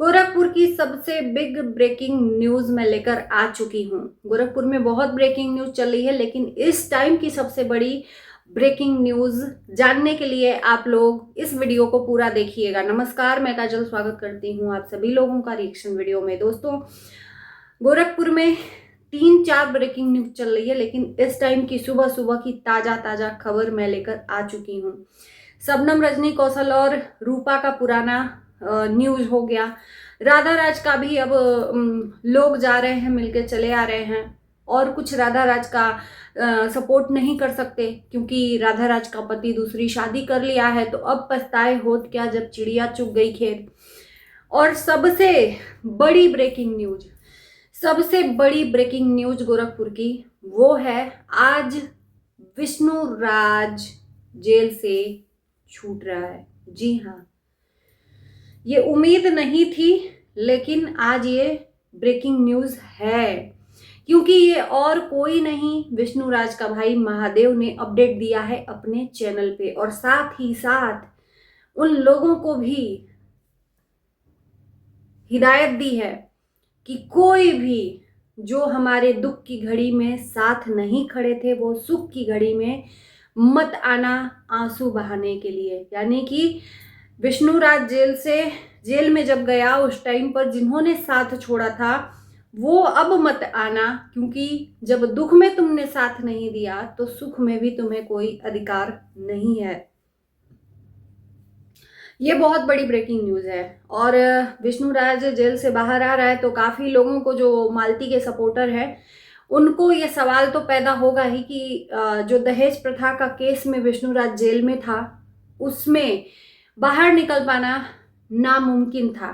गोरखपुर की सबसे big breaking news मैं लेकर आ चुकी हूँ। गोरखपुर में बहुत ब्रेकिंग न्यूज चल रही है, लेकिन इस टाइम की सबसे बड़ी ब्रेकिंग न्यूज जानने के लिए आप लोग इस वीडियो को पूरा देखिएगा। नमस्कार, मैं काजल स्वागत करती हूँ आप सभी लोगों का रिएक्शन वीडियो में। दोस्तों, गोरखपुर में 3-4 ब्रेकिंग न्यूज चल रही है, लेकिन इस टाइम की सुबह सुबह की ताजा ताजा खबर मैं लेकर आ चुकी हूँ। शबनम, रजनी कौशल और रूपा का पुराना न्यूज हो गया। राधा राज का भी अब लोग जा रहे हैं, मिलके चले आ रहे हैं, और कुछ राधा राज का सपोर्ट नहीं कर सकते क्योंकि राधा राज का पति दूसरी शादी कर लिया है। तो अब पछताए होत क्या जब चिड़िया चुग गई खेत। और सबसे बड़ी ब्रेकिंग न्यूज गोरखपुर की वो है, आज विष्णु राज जेल से छूट रहा है। जी हाँ, ये उम्मीद नहीं थी, लेकिन आज ये ब्रेकिंग न्यूज है, क्योंकि ये और कोई नहीं, विष्णु राज का भाई महादेव ने अपडेट दिया है अपने चैनल पे, और साथ ही साथ उन लोगों को भी हिदायत दी है कि कोई भी जो हमारे दुख की घड़ी में साथ नहीं खड़े थे, वो सुख की घड़ी में मत आना आंसू बहाने के लिए। यानी कि विष्णु राज जेल में जब गया, उस टाइम पर जिन्होंने साथ छोड़ा था वो अब मत आना, क्योंकि जब दुख में तुमने साथ नहीं दिया तो सुख में भी तुम्हें कोई अधिकार नहीं है। ये बहुत बड़ी ब्रेकिंग न्यूज है। और विष्णु राज जेल से बाहर आ रहा है तो काफी लोगों को, जो मालती के सपोर्टर हैं, उनको ये सवाल तो पैदा होगा ही कि जो दहेज प्रथा का केस में विष्णु राज जेल में था, उसमें बाहर निकल पाना नामुमकिन था।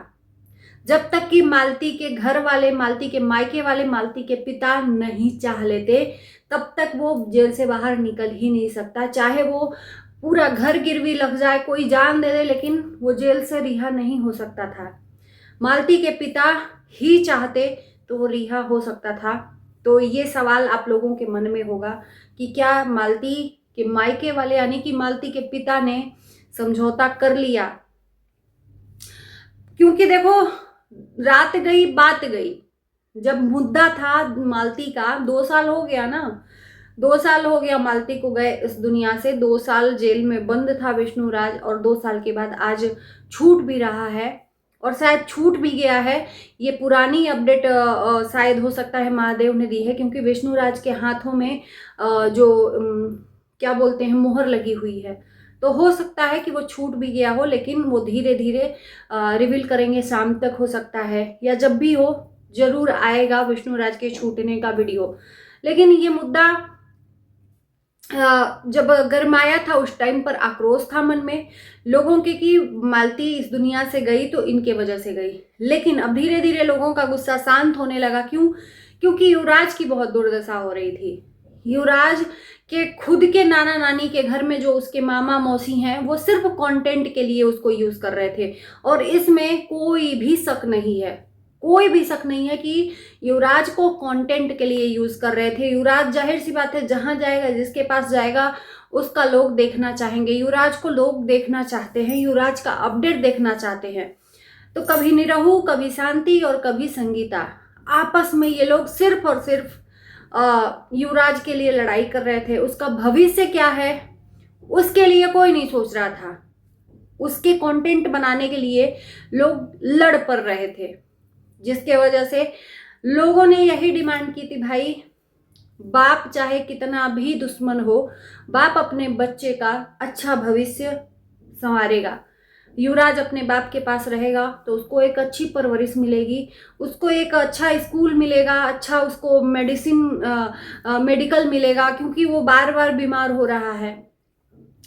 जब तक कि मालती के घर वाले, मालती के मायके वाले, मालती के पिता नहीं चाह लेते, तब तक वो जेल से बाहर निकल ही नहीं सकता। चाहे वो पूरा घर गिरवी लग जाए, कोई जान दे दे, लेकिन वो जेल से रिहा नहीं हो सकता था। मालती के पिता ही चाहते तो वो रिहा हो सकता था। तो ये सवाल आप लोगों के मन में होगा कि क्या मालती के मायके वाले यानी कि मालती के पिता ने समझौता कर लिया? क्योंकि देखो, रात गई बात गई। जब मुद्दा था मालती का, 2 साल हो गया ना, 2 साल हो गया मालती को गए इस दुनिया से। 2 साल जेल में बंद था विष्णु राज, और 2 साल के बाद आज छूट भी रहा है, और शायद छूट भी गया है। ये पुरानी अपडेट शायद हो सकता है महादेव ने दी है, क्योंकि विष्णु राज के हाथों में क्या बोलते हैं, मोहर लगी हुई है। तो हो सकता है कि वो छूट भी गया हो, लेकिन वो धीरे धीरे रिवील करेंगे। शाम तक हो सकता है, या जब भी हो जरूर आएगा विष्णु राज के छूटने का वीडियो। लेकिन ये मुद्दा जब गरमाया था, उस टाइम पर आक्रोश था मन में लोगों के कि मालती इस दुनिया से गई तो इनके वजह से गई। लेकिन अब धीरे धीरे लोगों का गुस्सा शांत होने लगा। क्यों? क्योंकि युवराज की बहुत दुर्दशा हो रही थी। युवराज के खुद के नाना नानी के घर में जो उसके मामा मौसी हैं, वो सिर्फ कंटेंट के लिए उसको यूज कर रहे थे, और इसमें कोई भी शक नहीं है, कोई भी शक नहीं है कि युवराज को कंटेंट के लिए यूज कर रहे थे। युवराज, जाहिर सी बात है, जहां जाएगा, जिसके पास जाएगा, उसका लोग देखना चाहेंगे। युवराज को लोग देखना चाहते हैं, युवराज का अपडेट देखना चाहते हैं। तो कभी निरहू, कभी शांति और कभी संगीता, आपस में ये लोग सिर्फ और सिर्फ युवराज के लिए लड़ाई कर रहे थे। उसका भविष्य क्या है उसके लिए कोई नहीं सोच रहा था। उसके कंटेंट बनाने के लिए लोग लड़ पड़ रहे थे, जिसके वजह से लोगों ने यही डिमांड की थी, भाई बाप चाहे कितना भी दुश्मन हो, बाप अपने बच्चे का अच्छा भविष्य संवारेगा। युवराज अपने बाप के पास रहेगा तो उसको एक अच्छी परवरिश मिलेगी, उसको एक अच्छा स्कूल मिलेगा, अच्छा उसको मेडिकल मिलेगा, क्योंकि वो बार बार बीमार हो रहा है।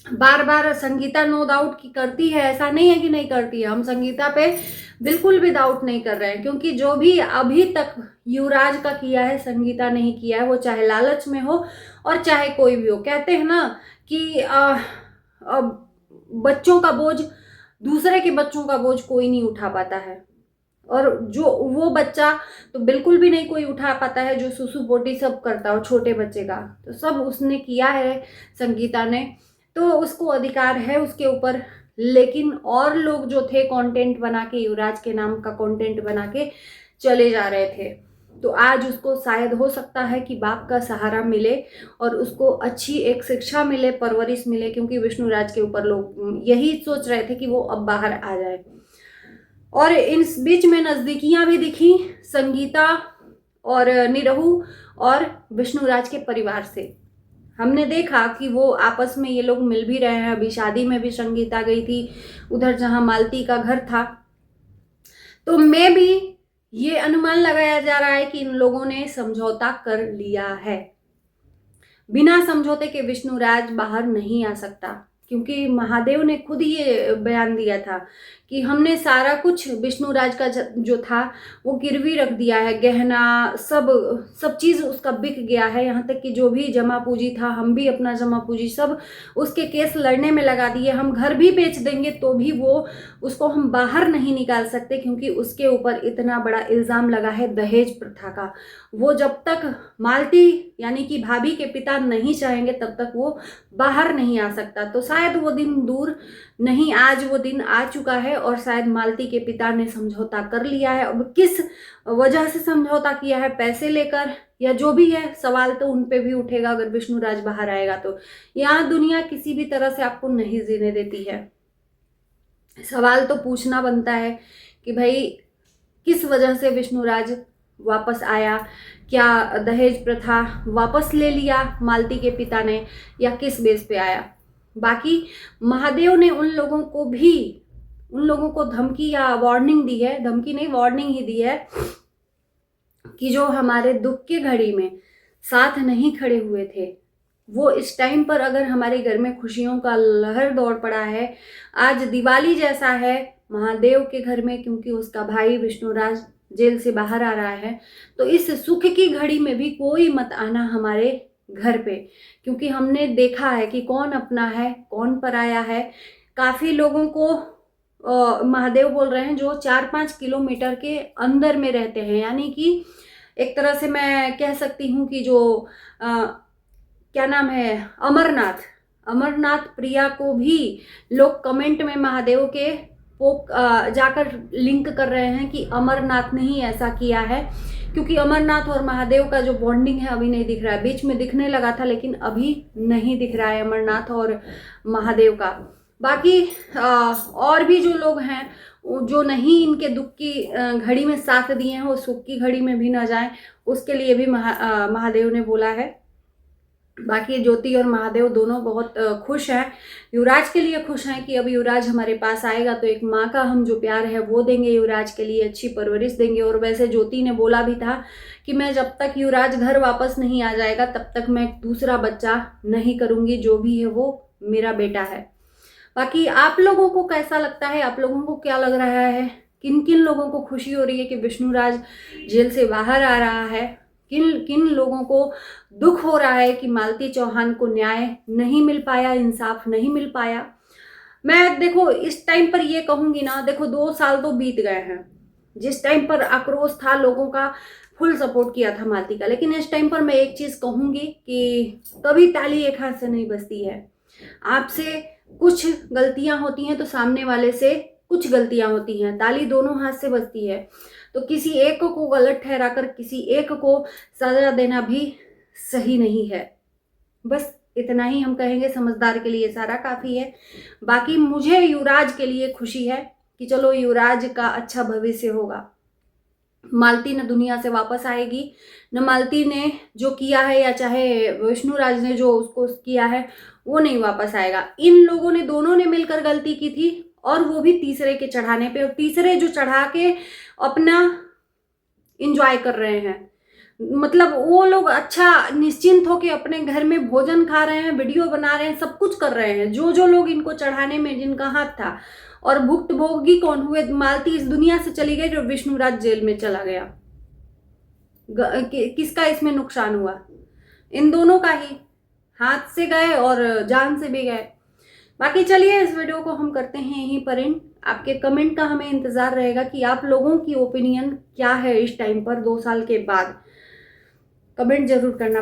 बार बार संगीता नो डाउट की करती है, ऐसा नहीं है कि नहीं करती है। हम संगीता पे बिल्कुल भी डाउट नहीं कर रहे हैं, क्योंकि जो भी अभी तक युवराज का किया है संगीता नहीं किया है, वो चाहे लालच में हो और चाहे कोई भी हो। कहते हैं ना कि बच्चों का बोझ, दूसरे के बच्चों का बोझ कोई नहीं उठा पाता है, और जो वो बच्चा तो बिल्कुल भी नहीं कोई उठा पाता है जो सुसु पोटी सब करता हो छोटे बच्चे का। तो सब उसने किया है संगीता ने, तो उसको अधिकार है उसके ऊपर। लेकिन और लोग जो थे कंटेंट बना के, युवराज के नाम का कंटेंट बना के चले जा रहे थे। तो आज उसको शायद हो सकता है कि बाप का सहारा मिले और उसको अच्छी एक शिक्षा मिले, परवरिश मिले, क्योंकि विष्णुराज के ऊपर लोग यही सोच रहे थे कि वो अब बाहर आ जाए। और इस बीच में नज़दीकियां भी दिखी संगीता और निरहू और विष्णुराज के परिवार से। हमने देखा कि वो आपस में ये लोग मिल भी रहे हैं। अभी शादी में भी संगीता गई थी उधर जहां मालती का घर था। तो मैं भी ये अनुमान लगाया जा रहा है कि इन लोगों ने समझौता कर लिया है। बिना समझौते के विष्णुराज बाहर नहीं आ सकता, क्योंकि महादेव ने खुद ये बयान दिया था कि हमने सारा कुछ विष्णुराज का जो था वो गिरवी रख दिया है, गहना सब चीज़ उसका बिक गया है। यहाँ तक कि जो भी जमा पूंजी था, हम भी अपना जमा पूंजी सब उसके केस लड़ने में लगा दिए। हम घर भी बेच देंगे तो भी उसको हम बाहर नहीं निकाल सकते, क्योंकि उसके ऊपर इतना बड़ा इल्ज़ाम लगा है दहेज प्रथा का। वो जब तक मालती यानी कि भाभी के पिता नहीं चाहेंगे तब तक वो बाहर नहीं आ सकता। तो शायद वो दिन दूर नहीं, आज वो दिन आ चुका है और शायद मालती के पिता ने समझौता कर लिया है। अब किस वजह से समझौता किया है, पैसे लेकर या जो भी है, सवाल तो उन पे भी उठेगा अगर विष्णुराज बाहर आएगा तो। यहाँ दुनिया किसी भी तरह से आपको नहीं जीने देती है। सवाल तो पूछना बनता है कि भाई किस वजह से विष्णुराज वापस आया, क्या दहेज प्रथा वापस ले लिया मालती के पिता ने या किस बेस पे आया। बाकी महादेव ने उन लोगों को धमकी या वार्निंग दी है, धमकी नहीं वार्निंग ही दी है कि जो हमारे दुख के घड़ी में साथ नहीं खड़े हुए थे, वो इस टाइम पर अगर हमारे घर में खुशियों का लहर दौड़ पड़ा है, आज दिवाली जैसा है महादेव के घर में, क्योंकि उसका भाई विष्णुराज जेल से बाहर आ रहा है, तो इस सुख की घड़ी में भी कोई मत आना हमारे घर पे, क्योंकि हमने देखा है कि कौन अपना है कौन पराया है। काफ़ी लोगों को महादेव बोल रहे हैं जो 4-5 किलोमीटर के अंदर में रहते हैं, यानी कि एक तरह से मैं कह सकती हूँ कि जो क्या नाम है, अमरनाथ प्रिया को भी लोग कमेंट में महादेव के जाकर लिंक कर रहे हैं कि अमरनाथ ने ही ऐसा किया है, क्योंकि अमरनाथ और महादेव का जो बॉन्डिंग है अभी नहीं दिख रहा है। बीच में दिखने लगा था लेकिन अभी नहीं दिख रहा है अमरनाथ और महादेव का। बाकी और भी जो लोग हैं जो नहीं इनके दुख की घड़ी में साथ दिए हैं, वो सुख की घड़ी में भी ना जाएं, उसके लिए भी महादेव ने बोला है। बाकी ज्योति और महादेव दोनों बहुत खुश हैं, युवराज के लिए खुश हैं कि अब युवराज हमारे पास आएगा तो एक माँ का हम जो प्यार है वो देंगे युवराज के लिए, अच्छी परवरिश देंगे। और वैसे ज्योति ने बोला भी था कि मैं जब तक युवराज घर वापस नहीं आ जाएगा तब तक मैं दूसरा बच्चा नहीं करूँगी, जो भी है वो मेरा बेटा है। बाकी आप लोगों को कैसा लगता है, आप लोगों को क्या लग रहा है, किन किन लोगों को खुशी हो रही है कि विष्णुराज जेल से बाहर आ रहा है, किन किन लोगों को दुख हो रहा है कि मालती चौहान को न्याय नहीं मिल पाया, इंसाफ नहीं मिल पाया। मैं देखो इस टाइम पर ये कहूँगी ना, देखो 2 साल तो बीत गए हैं, जिस टाइम पर आक्रोश था लोगों का फुल सपोर्ट किया था मालती का, लेकिन इस टाइम पर मैं एक चीज़ कहूँगी कि कभी ताली एक हाथ से नहीं बजती है। आपसे कुछ गलतियां होती हैं तो सामने वाले से कुछ गलतियां होती हैं, ताली दोनों हाथ से बजती है। तो किसी एक को गलत ठहराकर किसी एक को सजा देना भी सही नहीं है। बस इतना ही हम कहेंगे, समझदार के लिए सारा काफ़ी है। बाकी मुझे युवराज के लिए खुशी है कि चलो युवराज का अच्छा भविष्य होगा। मालती न दुनिया से वापस आएगी, न मालती ने जो किया है या चाहे विष्णुराज ने जो उसको किया है वो नहीं वापस आएगा। इन लोगों ने दोनों ने मिलकर गलती की थी और वो भी तीसरे के चढ़ाने पे, और तीसरे जो चढ़ा के अपना इंजॉय कर रहे हैं। मतलब वो लोग अच्छा निश्चिंत होकर अपने घर में भोजन खा रहे हैं, वीडियो बना रहे हैं, सब कुछ कर रहे हैं। जो लोग इनको चढ़ाने में जिनका हाथ था, और भुक्तभोगी कौन हुए, मालती इस दुनिया से चली गई, जो विष्णुराज जेल में चला गया। किसका इसमें नुकसान हुआ? इन दोनों का ही, हाथ से गए और जान से भी गए। बाकी चलिए इस वीडियो को हम करते हैं यहीं पर एंड। आपके कमेंट का हमें इंतज़ार रहेगा कि आप लोगों की ओपिनियन क्या है इस टाइम पर 2 साल के बाद। कमेंट जरूर करना।